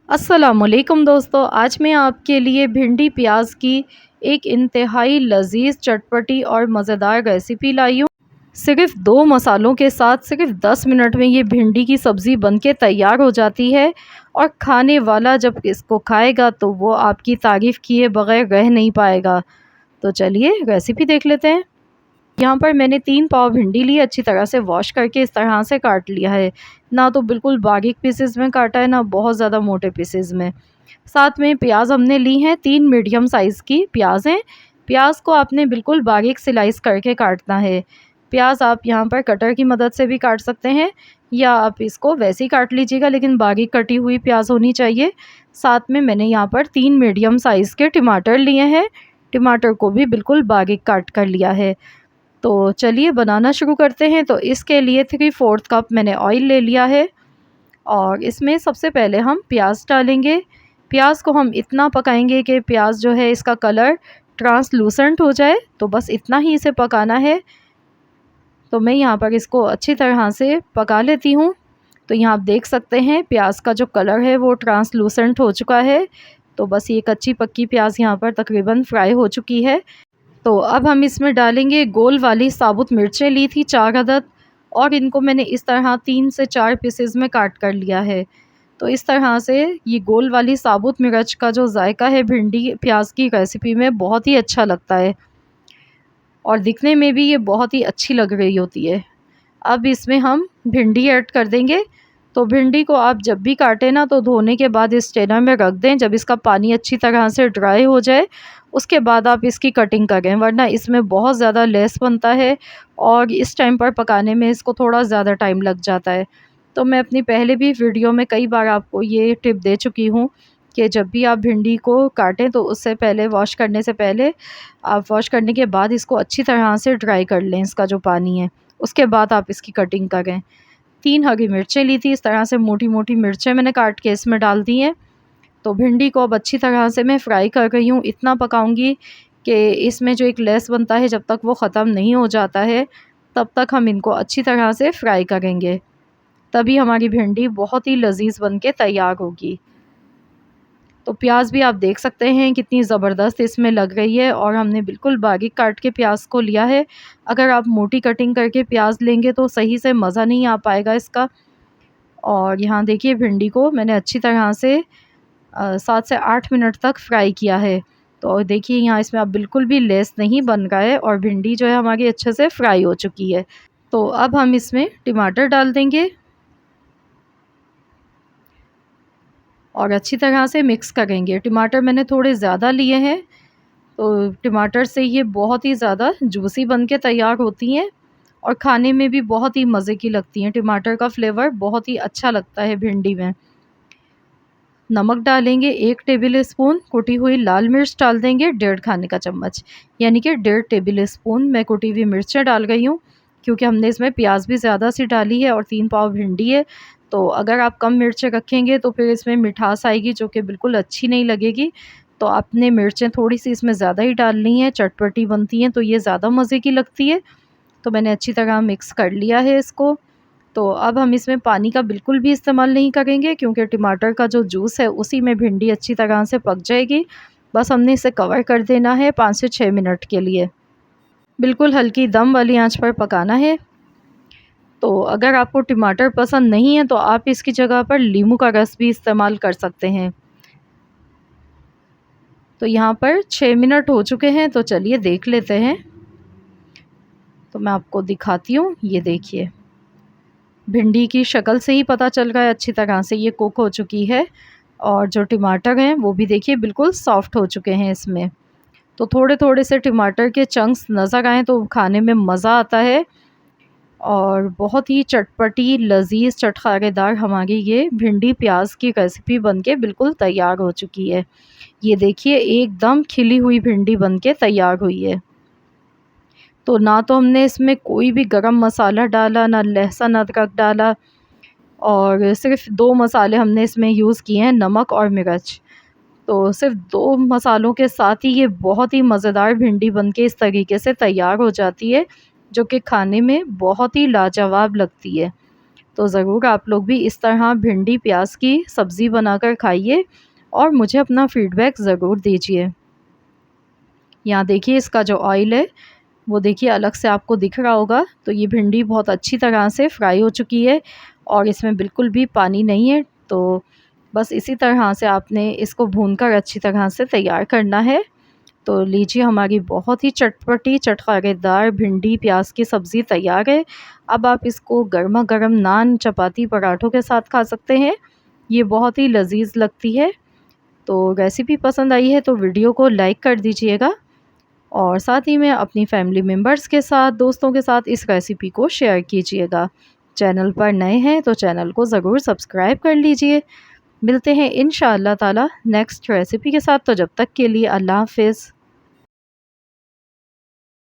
अस्सलामुअलैकुम दोस्तों, आज मैं आपके लिए भिंडी प्याज की एक इंतहाई लजीज चटपटी और मज़ेदार रेसिपी लाई हूँ। सिर्फ 2 मसालों के साथ सिर्फ 10 मिनट में ये भिंडी की सब्ज़ी बनके तैयार हो जाती है और खाने वाला जब इसको खाएगा तो वो आपकी तारीफ़ किए बगैर रह नहीं पाएगा। तो चलिए रेसिपी देख लेते हैं। यहाँ पर मैंने 3 पाव भिंडी ली, अच्छी तरह से वॉश करके इस तरह से काट लिया है। ना तो बिल्कुल बारीक पीसेस में काटा है, ना बहुत ज़्यादा मोटे पीसेस में। साथ में प्याज हमने ली हैं, 3 मीडियम साइज़ की प्याज हैं। प्याज को आपने बिल्कुल बारीक स्लाइस करके काटना है। प्याज आप यहाँ पर कटर की मदद से भी काट सकते हैं या आप इसको वैसे ही काट लीजिएगा, लेकिन बारीक कटी हुई प्याज होनी चाहिए। साथ में मैंने यहाँ पर 3 मीडियम साइज़ के टमाटर लिए हैं। टमाटर को भी बिल्कुल बारीक काट कर लिया है। तो चलिए बनाना शुरू करते हैं। तो इसके लिए 3/4 कप मैंने ऑयल ले लिया है और इसमें सबसे पहले हम प्याज डालेंगे। प्याज को हम इतना पकाएंगे कि प्याज जो है इसका कलर ट्रांसलूसेंट हो जाए, तो बस इतना ही इसे पकाना है। तो मैं यहाँ पर इसको अच्छी तरह से पका लेती हूँ। तो यहाँ आप देख सकते हैं प्याज का जो कलर है वो ट्रांसलूसेंट हो चुका है। तो बस ये कच्ची पक्की प्याज यहाँ पर तकरीबन फ्राई हो चुकी है। तो अब हम इसमें डालेंगे गोल वाली साबुत मिर्चें, ली थी 4 अदद, और इनको मैंने इस तरह 3 से 4 पीसेस में काट कर लिया है। तो इस तरह से ये गोल वाली साबुत मिर्च का जो जायका है भिंडी प्याज की रेसिपी में बहुत ही अच्छा लगता है और दिखने में भी ये बहुत ही अच्छी लग रही होती है। अब इसमें हम भिंडी ऐड कर देंगे। तो भिंडी को आप जब भी काटें ना तो धोने के बाद इस स्ट्रेनर में रख दें। जब इसका पानी अच्छी तरह से ड्राई हो जाए उसके बाद आप इसकी कटिंग करें, वरना इसमें बहुत ज़्यादा लेस बनता है और इस टाइम पर पकाने में इसको थोड़ा ज़्यादा टाइम लग जाता है। तो मैं अपनी पहले भी वीडियो में कई बार आपको ये टिप दे चुकी हूँ कि जब भी आप भिंडी को काटें तो उससे पहले वॉश करने से पहले आप वॉश करने के बाद इसको अच्छी तरह से ड्राई कर लें, इसका जो पानी है, उसके बाद आप इसकी कटिंग करें। 3 हरी मिर्चें ली थी, इस तरह से मोटी-मोटी मिर्चें मैंने काट के इसमें डाल दी हैं। तो भिंडी को अब अच्छी तरह से मैं फ्राई कर रही हूँ। इतना पकाऊंगी कि इसमें जो एक लेस बनता है जब तक वो ख़त्म नहीं हो जाता है तब तक हम इनको अच्छी तरह से फ्राई करेंगे। तभी हमारी भिंडी बहुत ही लजीज बन के तैयार होगी। तो प्याज भी आप देख सकते हैं कितनी ज़बरदस्त इसमें लग रही है और हमने बिल्कुल बारीक काट के प्याज को लिया है। अगर आप मोटी कटिंग करके प्याज लेंगे तो सही से मज़ा नहीं आ पाएगा इसका। और यहाँ देखिए भिंडी को मैंने अच्छी तरह से 7 से 8 मिनट तक फ्राई किया है। तो देखिए यहाँ इसमें अब बिल्कुल भी लेस नहीं बन रहा है और भिंडी जो है हमारी अच्छे से फ्राई हो चुकी है। तो अब हम इसमें टमाटर डाल देंगे और अच्छी तरह से मिक्स करेंगे। टमाटर मैंने थोड़े ज़्यादा लिए हैं, तो टमाटर से ये बहुत ही ज़्यादा जूसी बन के तैयार होती हैं और खाने में भी बहुत ही मज़े की लगती हैं। टमाटर का फ्लेवर बहुत ही अच्छा लगता है भिंडी में। नमक डालेंगे 1 टेबल स्पून, कुटी हुई लाल मिर्च डाल देंगे 1.5 खाने का चम्मच, यानी कि 1.5 टेबल स्पून मैं कुटी हुई मिर्चें डाल गई हूँ, क्योंकि हमने इसमें प्याज भी ज़्यादा सी डाली है और 3 पाव भिंडी है। तो अगर आप कम मिर्चें रखेंगे तो फिर इसमें मिठास आएगी जो कि बिल्कुल अच्छी नहीं लगेगी। तो आपने मिर्चें थोड़ी सी इसमें ज़्यादा ही डालनी है, चटपटी बनती हैं तो ये ज़्यादा मज़े की लगती है। तो मैंने अच्छी तरह मिक्स कर लिया है इसको। तो अब हम इसमें पानी का बिल्कुल भी इस्तेमाल नहीं करेंगे, क्योंकि टमाटर का जो जूस है उसी में भिंडी अच्छी तरह से पक जाएगी। बस हमने इसे कवर कर देना है 5 से 6 मिनट के लिए। बिल्कुल हल्की दम वाली आंच पर पकाना है। तो अगर आपको टमाटर पसंद नहीं है तो आप इसकी जगह पर नींबू का रस भी इस्तेमाल कर सकते हैं। तो यहाँ पर 6 मिनट हो चुके हैं, तो चलिए देख लेते हैं। तो मैं आपको दिखाती हूँ, ये देखिए भिंडी की शक्ल से ही पता चल रहा है अच्छी तरह से ये कुक हो चुकी है और जो टमाटर हैं वो भी देखिए बिल्कुल सॉफ्ट हो चुके हैं इसमें। तो थोड़े थोड़े से टमाटर के चंक्स नज़र आएँ तो खाने में मज़ा आता है और बहुत ही चटपटी लजीज चटखारेदार हमारी ये भिंडी प्याज की रेसिपी बनके बिल्कुल तैयार हो चुकी है। ये देखिए एकदम खिली हुई भिंडी बनके तैयार हुई है। तो ना तो हमने इसमें कोई भी गरम मसाला डाला, ना लहसुन अदरक डाला, और सिर्फ़ 2 मसाले हमने इसमें यूज़ किए हैं, नमक और मिर्च। तो सिर्फ़ 2 मसालों के साथ ही ये बहुत ही मज़ेदार भिंडी बनके इस तरीके से तैयार हो जाती है, जो कि खाने में बहुत ही लाजवाब लगती है। तो ज़रूर आप लोग भी इस तरह भिंडी प्याज की सब्ज़ी बनाकर खाइए और मुझे अपना फ़ीडबैक ज़रूर दीजिए। यहाँ देखिए इसका जो ऑयल है वो देखिए अलग से आपको दिख रहा होगा। तो ये भिंडी बहुत अच्छी तरह से फ्राई हो चुकी है और इसमें बिल्कुल भी पानी नहीं है। तो बस इसी तरह से आपने इसको भूनकर अच्छी तरह से तैयार करना है। तो लीजिए हमारी बहुत ही चटपटी चटखारेदार भिंडी प्याज की सब्ज़ी तैयार है। अब आप इसको गर्मा-गर्म नान, चपाती, पराठों के साथ खा सकते हैं। ये बहुत ही लज़ीज़ लगती है। तो रेसिपी पसंद आई है तो वीडियो को लाइक कर दीजिएगा और साथ ही में अपनी फैमिली मेम्बर्स के साथ, दोस्तों के साथ इस रेसिपी को शेयर कीजिएगा। चैनल पर नए हैं तो चैनल को ज़रूर सब्सक्राइब कर लीजिए। मिलते हैं इंशाअल्लाह ताला नेक्स्ट रेसिपी के साथ। तो जब तक के लिए अल्लाह हाफ़िज़।